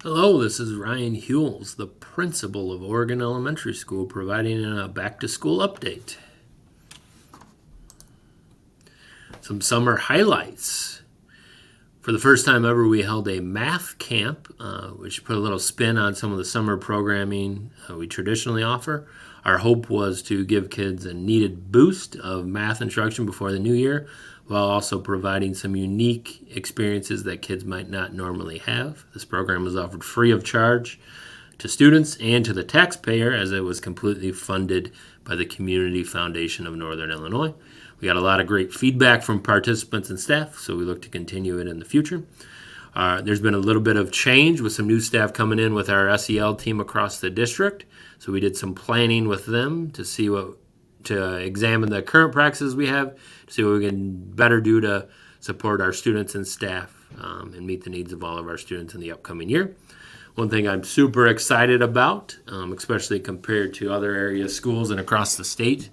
Hello, this is Ryan Hewells, the principal of Oregon Elementary School, providing a back to school update. Some summer highlights. For the first time ever, we held a math camp, which put a little spin on some of the summer programming we traditionally offer. Our hope was to give kids a needed boost of math instruction before the new year, while also providing some unique experiences that kids might not normally have. This program was offered free of charge to students and to the taxpayer, as it was completely funded by the Community Foundation of Northern Illinois. We got a lot of great feedback from participants and staff, so we look to continue it in the future. There's been a little bit of change with some new staff coming in with our SEL team across the district. So we did some planning with them to examine the current practices we have, to see what we can better do to support our students and staff and meet the needs of all of our students in the upcoming year. One thing I'm super excited about, especially compared to other area schools and across the state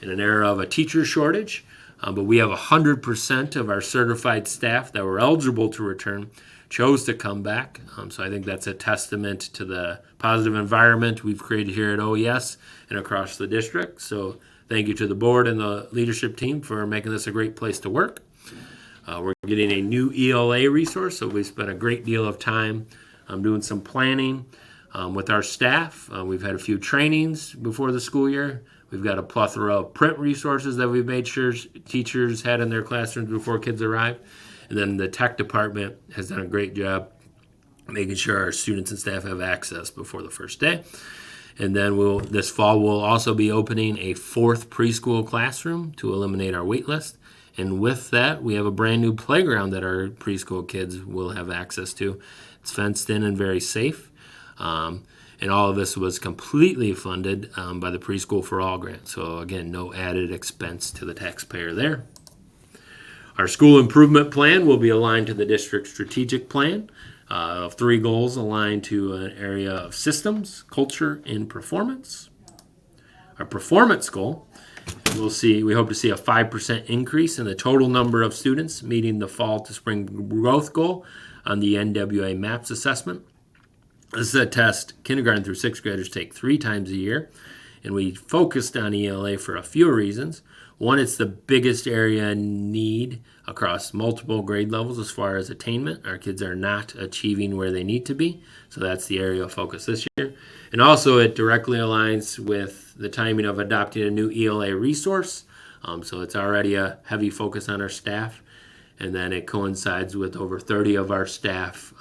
in an era of a teacher shortage, but we have 100% of our certified staff that were eligible to return chose to come back. So I think that's a testament to the positive environment we've created here at OES and across the district. So thank you to the board and the leadership team for making this a great place to work. We're getting a new ELA resource, so we spent a great deal of time doing some planning with our staff. We've had a few trainings before the school year. We've got a plethora of print resources that we've made sure teachers had in their classrooms before kids arrived. And then the tech department has done a great job making sure our students and staff have access before the first day. And then this fall we'll also be opening a fourth preschool classroom to eliminate our wait list. And with that, we have a brand new playground that our preschool kids will have access to. It's fenced in and very safe. And all of this was completely funded by the Preschool for All grant. So again, no added expense to the taxpayer there. Our school improvement plan will be aligned to the district strategic plan of 3 goals aligned to an area of systems, culture, and performance. Our performance goal, we hope to see a 5% increase in the total number of students meeting the fall to spring growth goal on the NWA MAPS assessment. This is a test kindergarten through 6th graders take 3 times a year, and we focused on ELA for a few reasons. One, it's the biggest area in need across multiple grade levels as far as attainment. Our kids are not achieving where they need to be, so that's the area of focus this year. And also it directly aligns with the timing of adopting a new ELA resource, so it's already a heavy focus on our staff, and then it coincides with over 30 of our staff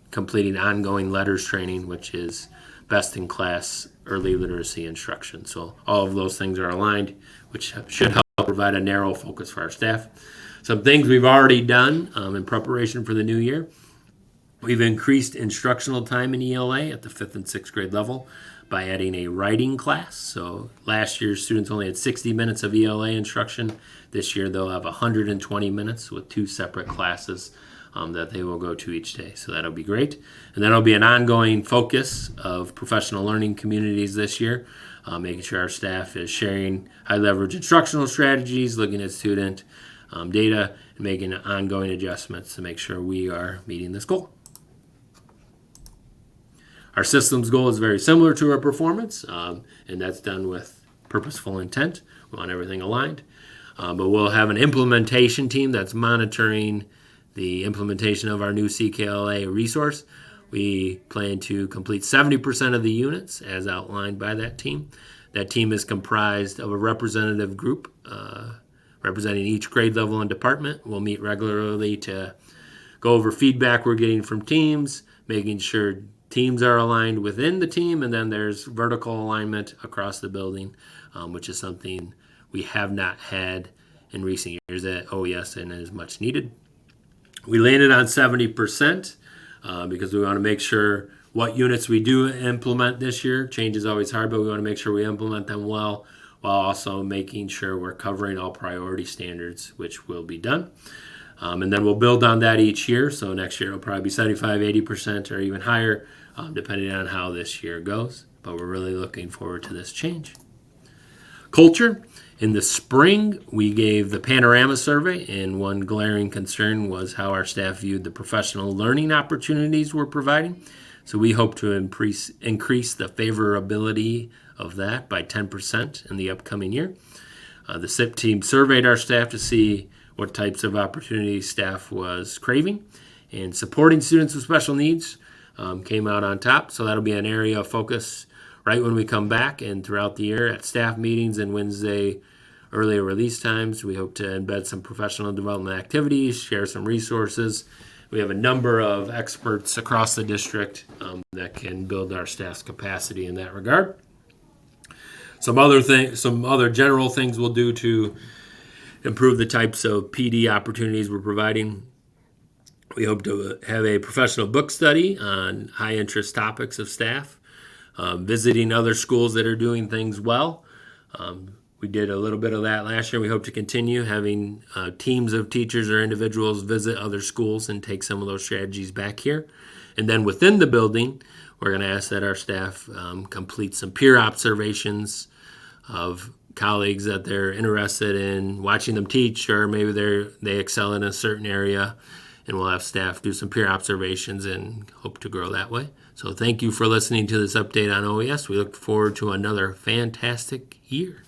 completing ongoing letters training, which is best-in-class early literacy instruction. So all of those things are aligned, which should help provide a narrow focus for our staff. Some things we've already done in preparation for the new year. We've increased instructional time in ELA at the 5th and 6th grade level by adding a writing class. So last year, students only had 60 minutes of ELA instruction. This year, they'll have 120 minutes with 2 separate classes that they will go to each day. So that'll be great. And that'll be an ongoing focus of professional learning communities this year, making sure our staff is sharing high leverage instructional strategies, looking at student data, and making ongoing adjustments to make sure we are meeting this goal. Our systems goal is very similar to our performance, and that's done with purposeful intent. We want everything aligned. But we'll have an implementation team that's monitoring the implementation of our new CKLA resource. We plan to complete 70% of the units as outlined by that team. That team is comprised of a representative group representing each grade level and department. We'll meet regularly to go over feedback we're getting from teams, making sure teams are aligned within the team, and then there's vertical alignment across the building, which is something we have not had in recent years at OES and is much needed. We landed on 70% because we want to make sure what units we do implement this year. Change is always hard, but we want to make sure we implement them well, while also making sure we're covering all priority standards, which will be done. And then we'll build on that each year. So next year it'll probably be 75, 80% or even higher, depending on how this year goes. But we're really looking forward to this change. culture. In the spring, we gave the panorama survey, and one glaring concern was how our staff viewed the professional learning opportunities we're providing. So we hope to increase the favorability of that by 10% in the upcoming year. The SIP team surveyed our staff to see what types of opportunities staff was craving, and supporting students with special needs came out on top. So that'll be an area of focus right when we come back and throughout the year at staff meetings and Wednesday earlier release times. We hope to embed some professional development activities, share some resources. We have a number of experts across the district that can build our staff's capacity in that regard. Some other general things we'll do to improve the types of PD opportunities we're providing. We hope to have a professional book study on high interest topics of staff, visiting other schools that are doing things well. We did a little bit of that last year. We hope to continue having teams of teachers or individuals visit other schools and take some of those strategies back here. And then within the building, we're going to ask that our staff complete some peer observations of colleagues that they're interested in watching them teach, or maybe they excel in a certain area, and we'll have staff do some peer observations and hope to grow that way. So thank you for listening to this update on OES. We look forward to another fantastic year.